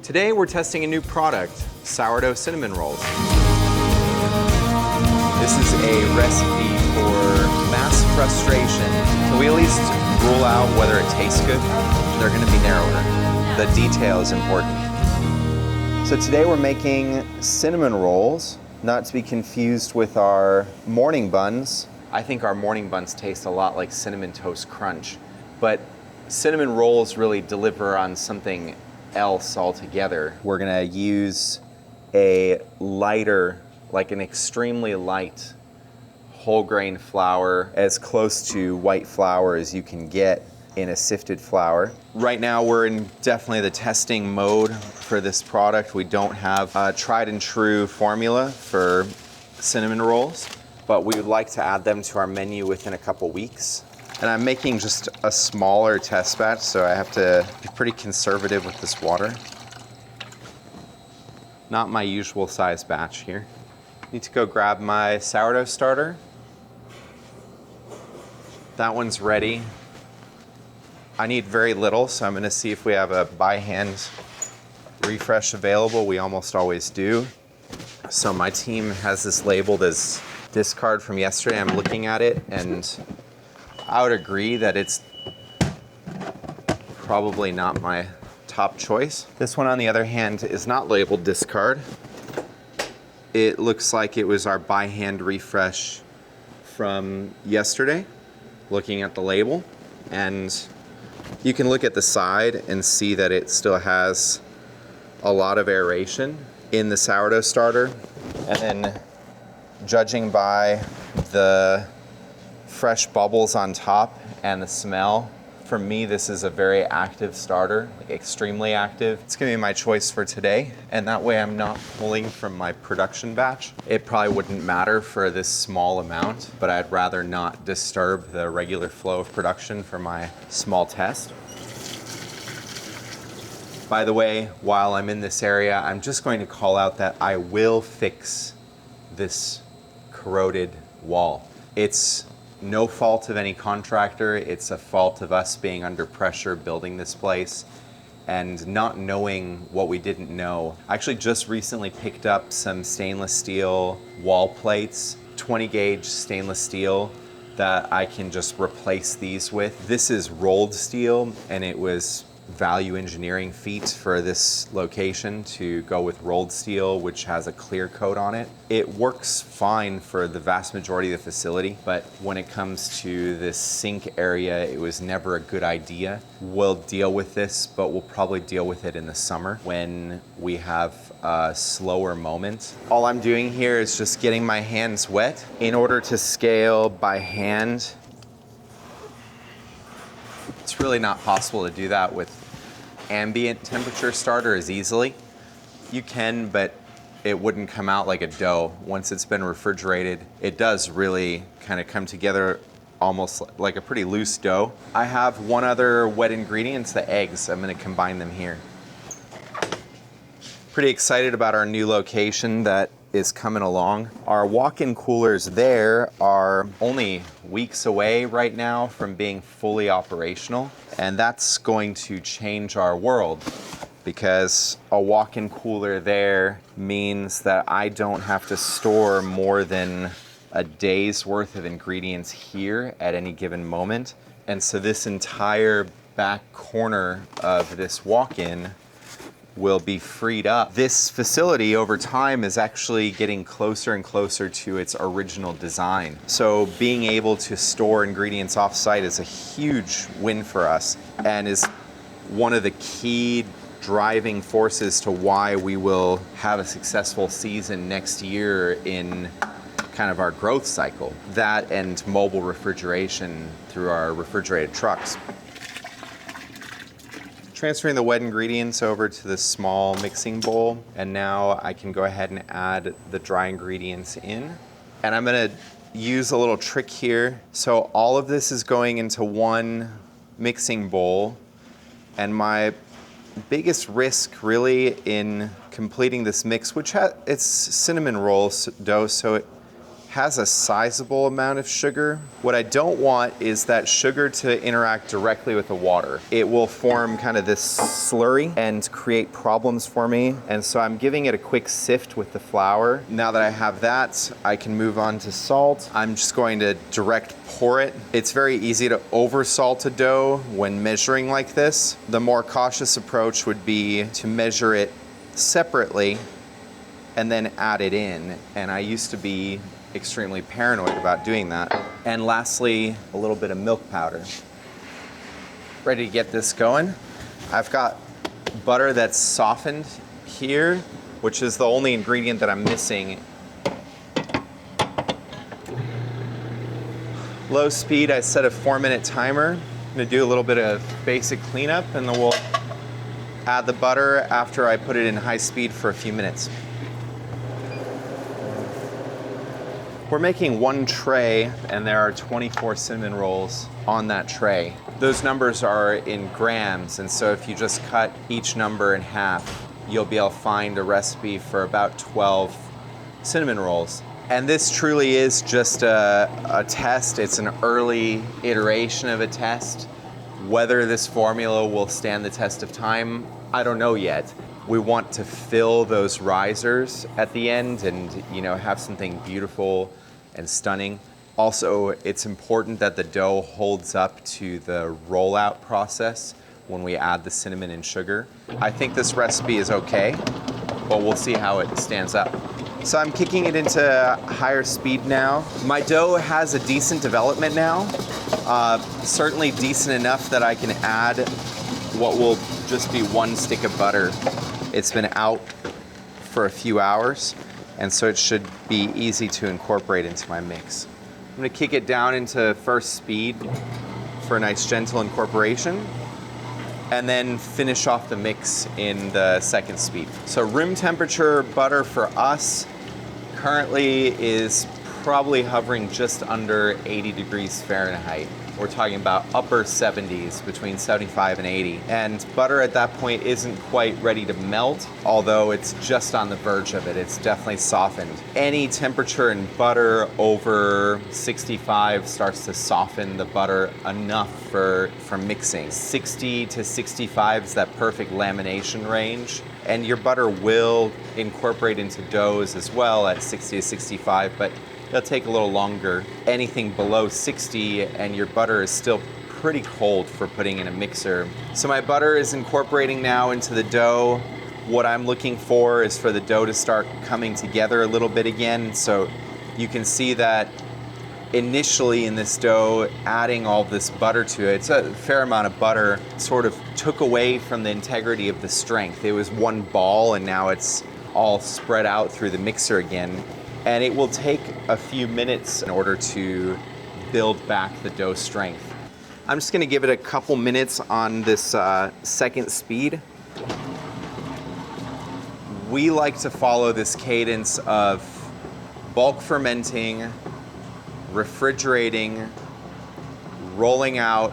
Today we're testing a new product, sourdough cinnamon rolls. This is a recipe for mass frustration. Can we at least rule out whether it tastes good? They're gonna be narrower. The detail is important. So today we're making cinnamon rolls, not to be confused with our morning buns. I think our morning buns taste a lot like Cinnamon Toast Crunch, but cinnamon rolls really deliver on something else altogether. We're gonna use a lighter, like an extremely light whole grain flour, as close to white flour as you can get in a sifted flour. Right now we're in definitely the testing mode for this product. We don't have a tried and true formula for cinnamon rolls, but we would like to add them to our menu within a couple weeks. And I'm making just a smaller test batch, so I have to be pretty conservative with this water. Not my usual size batch here. Need to go grab my sourdough starter. That one's ready. I need very little, so I'm gonna see if we have a by hand refresh available. We almost always do. So my team has this labeled as discard from yesterday. I'm looking at it and I would agree that it's probably not my top choice. This one, on the other hand, is not labeled discard. It looks like it was our by hand refresh from yesterday, looking at the label. And you can look at the side and see that it still has a lot of aeration in the sourdough starter. And then judging by the fresh bubbles on top and the smell, for me this is a very active starter, like extremely active. It's gonna be my choice for today, and that way I'm not pulling from my production batch. It probably wouldn't matter for this small amount, but I'd rather not disturb the regular flow of production for my small test. By the way, while I'm in this area, I'm just going to call out that I will fix this corroded wall. It's no fault of any contractor. It's a fault of us being under pressure building this place and not knowing what we didn't know. I actually just recently picked up some stainless steel wall plates, 20 gauge stainless steel, that I can just replace these with. This is rolled steel, and it was value engineering feat for this location to go with rolled steel, which has a clear coat on it. It works fine for the vast majority of the facility, but when it comes to this sink area, it was never a good idea. We'll deal with this, but we'll probably deal with it in the summer when we have a slower moment. All I'm doing here is just getting my hands wet. In order to scale by hand, it's really not possible to do that with ambient temperature starter as easily. You can, but it wouldn't come out like a dough. Once it's been refrigerated, it does really kind of come together almost like a pretty loose dough. I have one other wet ingredient, it's the eggs. I'm gonna combine them here. Pretty excited about our new location that is coming along. Our walk-in coolers there are only weeks away right now from being fully operational, and that's going to change our world because a walk-in cooler there means that I don't have to store more than a day's worth of ingredients here at any given moment. And so this entire back corner of this walk-in will be freed up. This facility over time is actually getting closer and closer to its original design. So being able to store ingredients off-site is a huge win for us and is one of the key driving forces to why we will have a successful season next year in kind of our growth cycle. That and mobile refrigeration through our refrigerated trucks. Transferring the wet ingredients over to this small mixing bowl, and now I can go ahead and add the dry ingredients in. And I'm gonna use a little trick here. So all of this is going into one mixing bowl, and my biggest risk really in completing this mix, which it's cinnamon roll dough, so it has a sizable amount of sugar. What I don't want is that sugar to interact directly with the water. It will form kind of this slurry and create problems for me. And so I'm giving it a quick sift with the flour. Now that I have that, I can move on to salt. I'm just going to direct pour it. It's very easy to over salt a dough when measuring like this. The more cautious approach would be to measure it separately and then add it in. And I used to be extremely paranoid about doing that. And lastly, a little bit of milk powder. Ready to get this going. I've got butter that's softened here, which is the only ingredient that I'm missing. Low speed, I set a 4-minute timer. I'm gonna do a little bit of basic cleanup and then we'll add the butter after I put it in high speed for a few minutes. We're making one tray and there are 24 cinnamon rolls on that tray. Those numbers are in grams, and so if you just cut each number in half, you'll be able to find a recipe for about 12 cinnamon rolls. And this truly is just a test. It's an early iteration of a test. Whether this formula will stand the test of time, I don't know yet. We want to fill those risers at the end and, you know, have something beautiful and stunning. Also, it's important that the dough holds up to the rollout process when we add the cinnamon and sugar. I think this recipe is okay, but we'll see how it stands up. So I'm kicking it into higher speed now. My dough has a decent development now, certainly decent enough that I can add what will just be one stick of butter. It's been out for a few hours, and so it should be easy to incorporate into my mix. I'm gonna kick it down into first speed for a nice gentle incorporation, and then finish off the mix in the second speed. So room temperature butter for us currently is probably hovering just under 80 degrees Fahrenheit. We're talking about upper 70s, between 75 and 80. And butter at that point isn't quite ready to melt, although it's just on the verge of it. It's definitely softened. Any temperature in butter over 65 starts to soften the butter enough for mixing. 60 to 65 is that perfect lamination range. And your butter will incorporate into doughs as well at 60 to 65, but it'll take a little longer. Anything below 60 and your butter is still pretty cold for putting in a mixer. So my butter is incorporating now into the dough. What I'm looking for is for the dough to start coming together a little bit again. So you can see that initially in this dough, adding all this butter to it, it's a fair amount of butter, sort of took away from the integrity of the strength. It was one ball and now it's all spread out through the mixer again. And it will take a few minutes in order to build back the dough strength. I'm just gonna give it a couple minutes on this second speed. We like to follow this cadence of bulk fermenting, refrigerating, rolling out,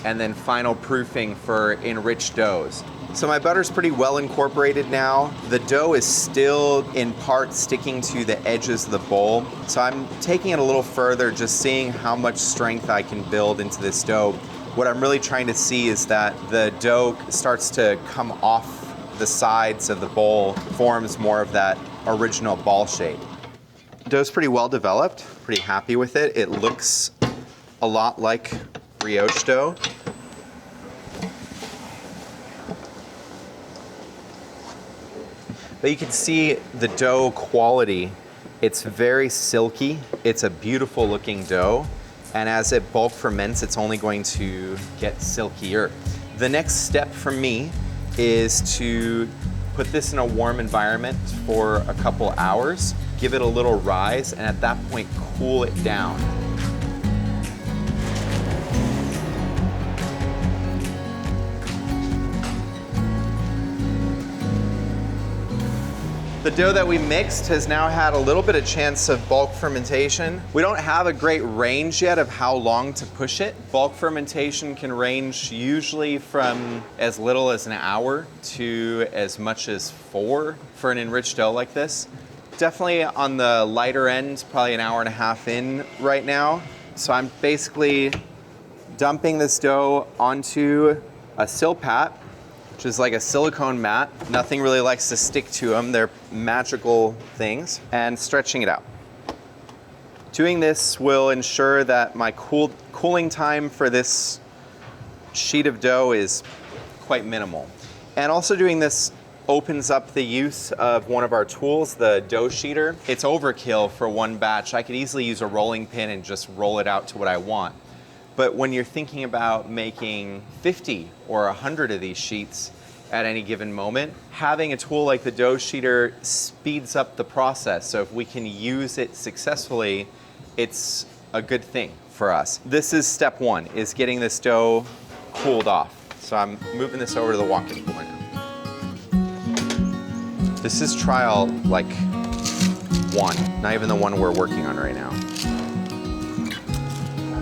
and then final proofing for enriched doughs. So my butter's pretty well incorporated now. The dough is still in part sticking to the edges of the bowl. So I'm taking it a little further, just seeing how much strength I can build into this dough. What I'm really trying to see is that the dough starts to come off the sides of the bowl, forms more of that original ball shape. Dough's pretty well developed, pretty happy with it. It looks a lot like brioche dough. But you can see the dough quality. It's very silky. It's a beautiful looking dough. And as it bulk ferments, it's only going to get silkier. The next step for me is to put this in a warm environment for a couple hours, give it a little rise, and at that point, cool it down. The dough that we mixed has now had a little bit of chance of bulk fermentation. We don't have a great range yet of how long to push it. Bulk fermentation can range usually from as little as an hour to as much as 4 for an enriched dough like this. definitely on the lighter end, probably an hour and a half in right now. So I'm basically dumping this dough onto a silpat, which is like a silicone mat. Nothing really likes to stick to them. They're magical things. And stretching it out. Doing this will ensure that my cooling time for this sheet of dough is quite minimal. And also doing this opens up the use of one of our tools, the dough sheeter. It's overkill for one batch. I could easily use a rolling pin and just roll it out to what I want. But when you're thinking about making 50 or 100 of these sheets at any given moment, having a tool like the dough sheeter speeds up the process. So if we can use it successfully, it's a good thing for us. This is step one, is getting this dough cooled off. So I'm moving this over to the walk-in cooler now. This is trial like 1, not even the one we're working on right now.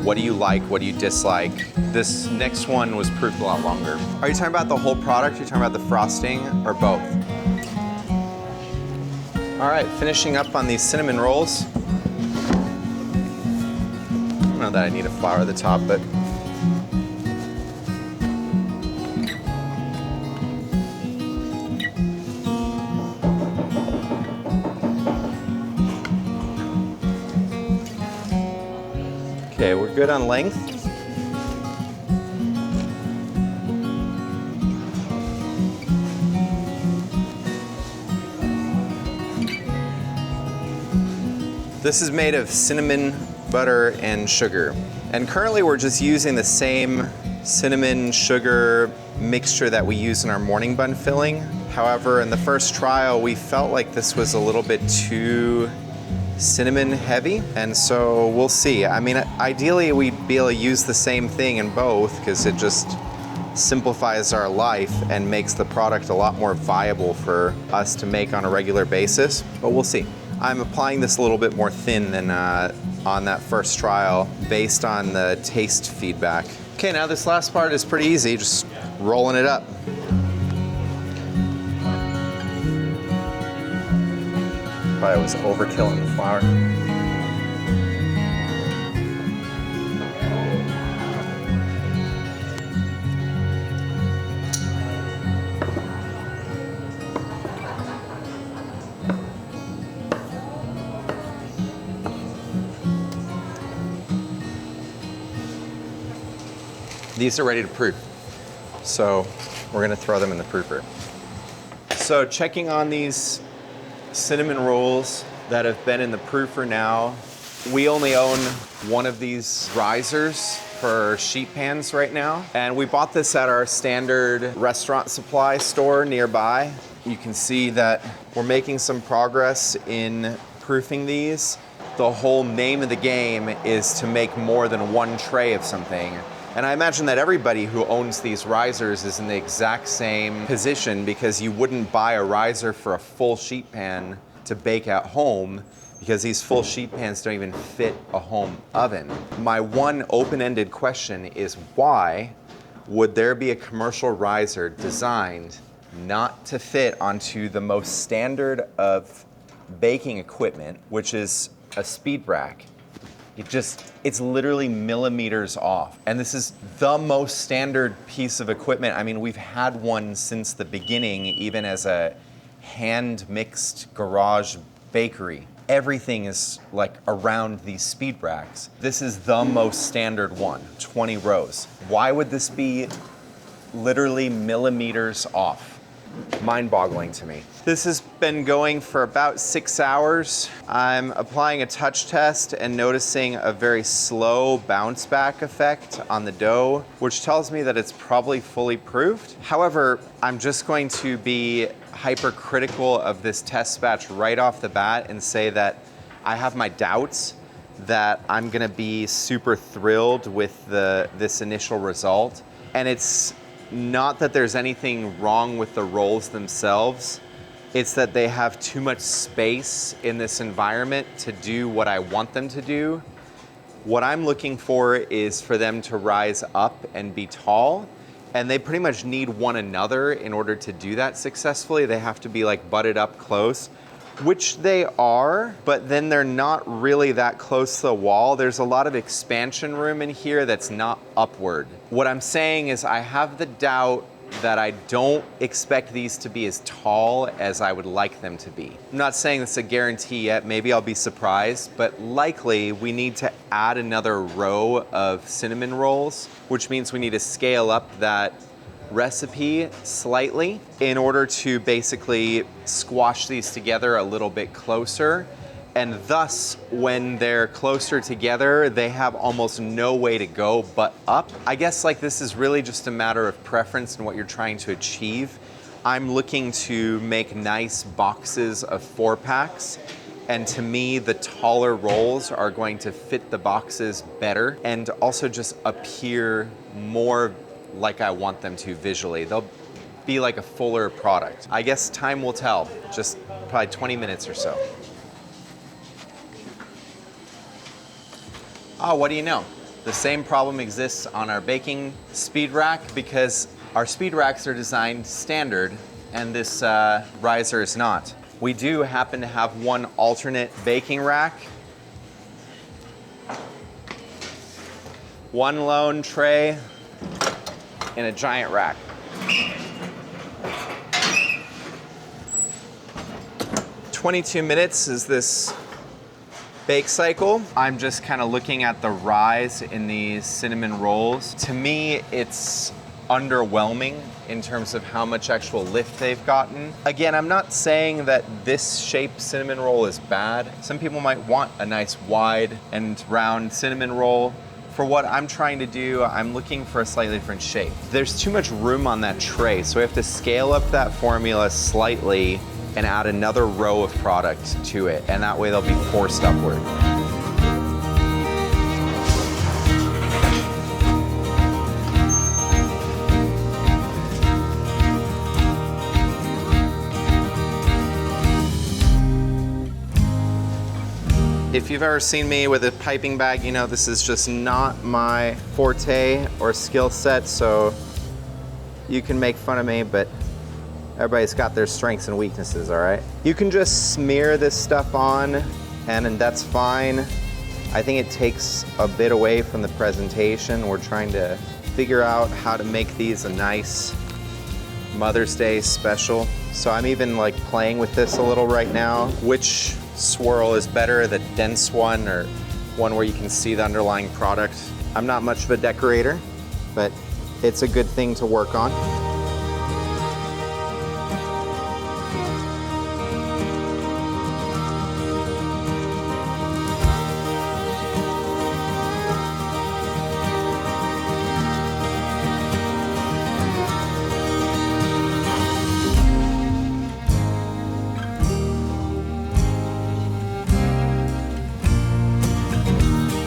What do you like? What do you dislike? This next one was proofed a lot longer. Are you talking about the whole product? Are you talking about the frosting or both? All right, finishing up on these cinnamon rolls. I don't know that I need a flour at the top, but okay, we're good on length. This is made of cinnamon, butter, and sugar. And currently we're just using the same cinnamon sugar mixture that we use in our morning bun filling. However, in the first trial, we felt like this was a little bit too cinnamon heavy, and so we'll see. I mean, ideally we'd be able to use the same thing in both because it just simplifies our life and makes the product a lot more viable for us to make on a regular basis, but we'll see. I'm applying this a little bit more thin than on that first trial based on the taste feedback. Okay, now this last part is pretty easy, just rolling it up. Probably was overkill in the flour. These are ready to proof. So we're gonna throw them in the proofer. So checking on these cinnamon rolls that have been in the proofer now. We only own one of these risers for sheet pans right now. And we bought this at our standard restaurant supply store nearby. You can see that we're making some progress in proofing these. The whole name of the game is to make more than one tray of something. And I imagine that everybody who owns these risers is in the exact same position because you wouldn't buy a riser for a full sheet pan to bake at home because these full sheet pans don't even fit a home oven. My one open-ended question is why would there be a commercial riser designed not to fit onto the most standard of baking equipment, which is a speed rack? It's literally millimeters off. And this is the most standard piece of equipment. I mean, we've had one since the beginning, even as a hand-mixed garage bakery. Everything is like around these speed racks. This is the most standard one, 20 rows. Why would this be literally millimeters off? Mind-boggling to me. This has been going for about 6 hours. I'm applying a touch test and noticing a very slow bounce back effect on the dough, which tells me that it's probably fully proofed. However, I'm just going to be hypercritical of this test batch right off the bat and say that I have my doubts that I'm gonna be super thrilled with this initial result. And it's not that there's anything wrong with the rolls themselves, it's that they have too much space in this environment to do what I want them to do. What I'm looking for is for them to rise up and be tall, and they pretty much need one another in order to do that successfully. They have to be like butted up close. Which they are, but then they're not really that close to the wall. There's a lot of expansion room in here that's not upward. What I'm saying is I have the doubt that I don't expect these to be as tall as I would like them to be. I'm not saying this is a guarantee yet, maybe I'll be surprised, but likely we need to add another row of cinnamon rolls, which means we need to scale up that recipe slightly in order to basically squash these together a little bit closer. And thus, when they're closer together, they have almost no way to go but up. I guess like this is really just a matter of preference and what you're trying to achieve. I'm looking to make nice boxes of 4-packs. And to me, the taller rolls are going to fit the boxes better and also just appear more like I want them to visually. They'll be like a fuller product. I guess time will tell, just probably 20 minutes or so. Oh, what do you know? The same problem exists on our baking speed rack because our speed racks are designed standard and this riser is not. We do happen to have one alternate baking rack. One lone tray in a giant rack. "22 minutes is this bake cycle. I'm just kind of looking at the rise in these cinnamon rolls. To me, it's underwhelming in terms of how much actual lift they've gotten. Again, I'm not saying that this shaped cinnamon roll is bad. Some people might want a nice wide and round cinnamon roll. For what I'm trying to do, I'm looking for a slightly different shape. There's too much room on that tray, so we have to scale up that formula slightly and add another row of product to it, and that way they'll be forced upward. If you've ever seen me with a piping bag, you know this is just not my forte or skill set, so you can make fun of me, but everybody's got their strengths and weaknesses, all right? You can just smear this stuff on, and that's fine. I think it takes a bit away from the presentation. We're trying to figure out how to make these a nice Mother's Day special. So I'm even like playing with this a little right now. Which swirl is better, the dense one or one where you can see the underlying product? I'm not much of a decorator, but it's a good thing to work on.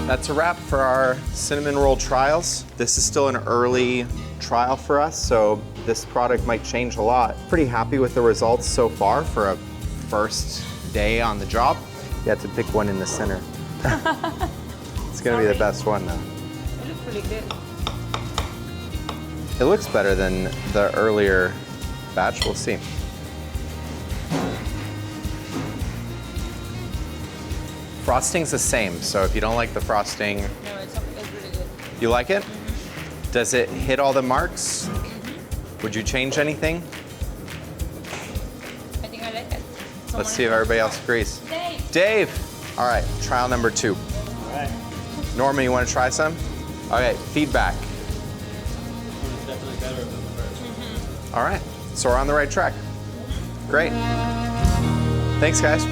That's a wrap for our cinnamon roll trials. This is still an early trial for us, so this product might change a lot. Pretty happy with the results so far for a first day on the job. You have to pick one in the center. It's gonna be the best one though. It looks pretty good. It looks better than the earlier batch, we'll see. Frosting's the same, so if you don't like the frosting... No, it's really good. You like it? Mm-hmm. Does it hit all the marks? Mm-hmm. Would you change anything? I think I like it. Let's see if everybody else agrees. Dave! All right, trial number 2. All right. Norman, you want to try some? Okay, feedback. It's definitely better than the first. Mm-hmm. All right, so we're on the right track. Great. Thanks, guys.